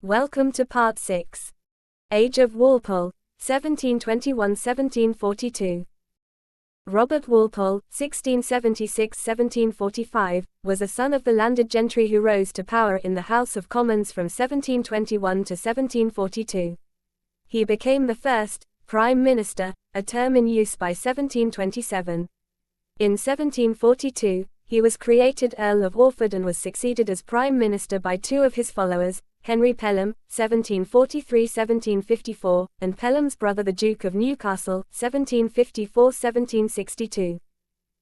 Welcome to Part 6. Age of Walpole, 1721–1742. Robert Walpole, 1676–1745, was a son of the landed gentry who rose to power in the House of Commons from 1721 to 1742. He became the first Prime Minister, a term in use by 1727. In 1742, he was created Earl of Orford and was succeeded as Prime Minister by two of his followers, Henry Pelham, 1743–1754, and Pelham's brother the Duke of Newcastle, 1754–1762.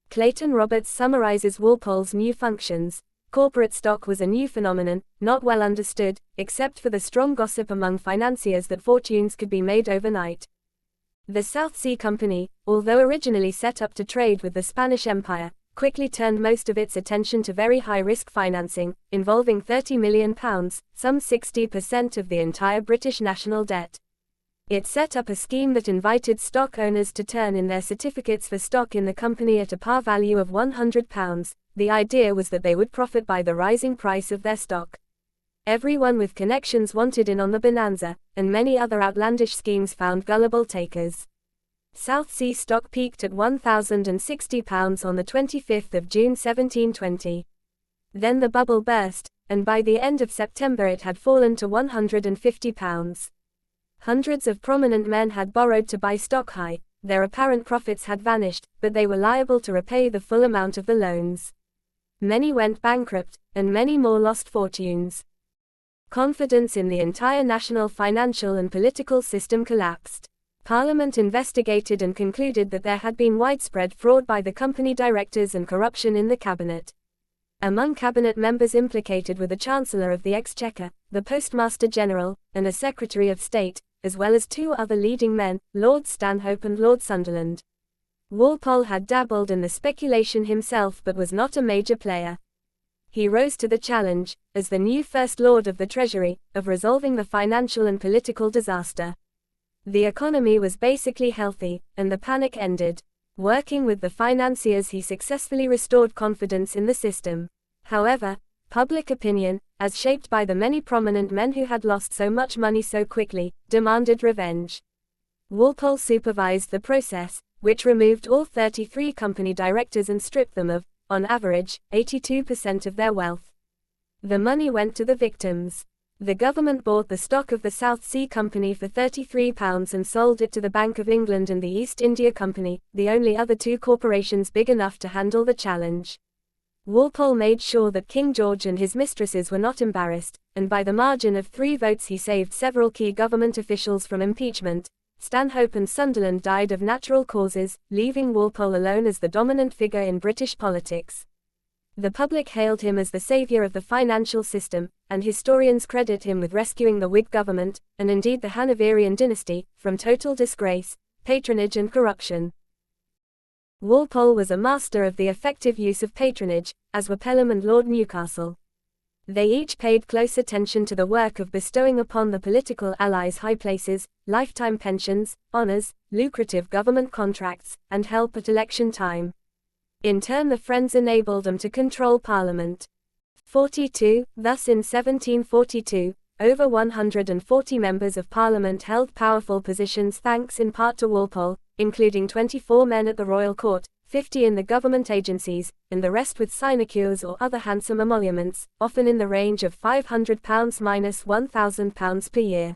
Clayton Roberts summarizes Walpole's new functions. Corporate stock was a new phenomenon, not well understood, except for the strong gossip among financiers that fortunes could be made overnight. The South Sea Company, although originally set up to trade with the Spanish Empire, quickly turned most of its attention to very high-risk financing, involving £30 million, some 60% of the entire British national debt. It set up a scheme that invited stock owners to turn in their certificates for stock in the company at a par value of £100. The idea was that they would profit by the rising price of their stock. Everyone with connections wanted in on the bonanza, and many other outlandish schemes found gullible takers. South Sea stock peaked at £1,060 on the 25th of June 1720. Then the bubble burst, and by the end of September it had fallen to £150. Hundreds of prominent men had borrowed to buy stock high. Their apparent profits had vanished, but they were liable to repay the full amount of the loans. Many went bankrupt, and many more lost fortunes. Confidence in the entire national financial and political system collapsed. Parliament investigated and concluded that there had been widespread fraud by the company directors and corruption in the cabinet. Among cabinet members implicated were the Chancellor of the Exchequer, the Postmaster General, and a Secretary of State, as well as two other leading men, Lord Stanhope and Lord Sunderland. Walpole had dabbled in the speculation himself but was not a major player. He rose to the challenge, as the new First Lord of the Treasury, of resolving the financial and political disaster. The economy was basically healthy, and the panic ended. Working with the financiers, he successfully restored confidence in the system. However, public opinion, as shaped by the many prominent men who had lost so much money so quickly, demanded revenge. Walpole supervised the process, which removed all 33 company directors and stripped them of, on average, 82% of their wealth. The money went to the victims. The government bought the stock of the South Sea Company for £33 and sold it to the Bank of England and the East India Company, the only other two corporations big enough to handle the challenge. Walpole made sure that King George and his mistresses were not embarrassed, and by the margin of 3 votes he saved several key government officials from impeachment. Stanhope and Sunderland died of natural causes, leaving Walpole alone as the dominant figure in British politics. The public hailed him as the savior of the financial system, and historians credit him with rescuing the Whig government, and indeed the Hanoverian dynasty, from total disgrace, patronage and corruption. Walpole was a master of the effective use of patronage, as were Pelham and Lord Newcastle. They each paid close attention to the work of bestowing upon the political allies high places, lifetime pensions, honors, lucrative government contracts, and help at election time. In turn, the Friends enabled them to control Parliament. 42, thus in 1742, over 140 members of Parliament held powerful positions thanks in part to Walpole, including 24 men at the Royal Court, 50 in the government agencies, and the rest with sinecures or other handsome emoluments, often in the range of £500 minus £1,000 per year.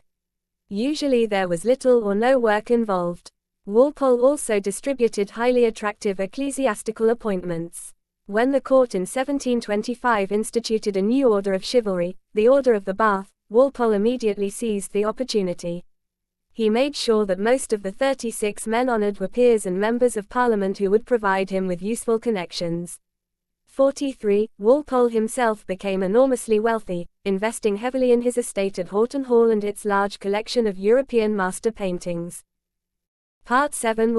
Usually there was little or no work involved. Walpole also distributed highly attractive ecclesiastical appointments. When the court in 1725 instituted a new order of chivalry, the Order of the Bath, Walpole immediately seized the opportunity. He made sure that most of the 36 men honored were peers and members of Parliament who would provide him with useful connections. 43, Walpole himself became enormously wealthy, investing heavily in his estate at Houghton Hall and its large collection of European master paintings. Part 7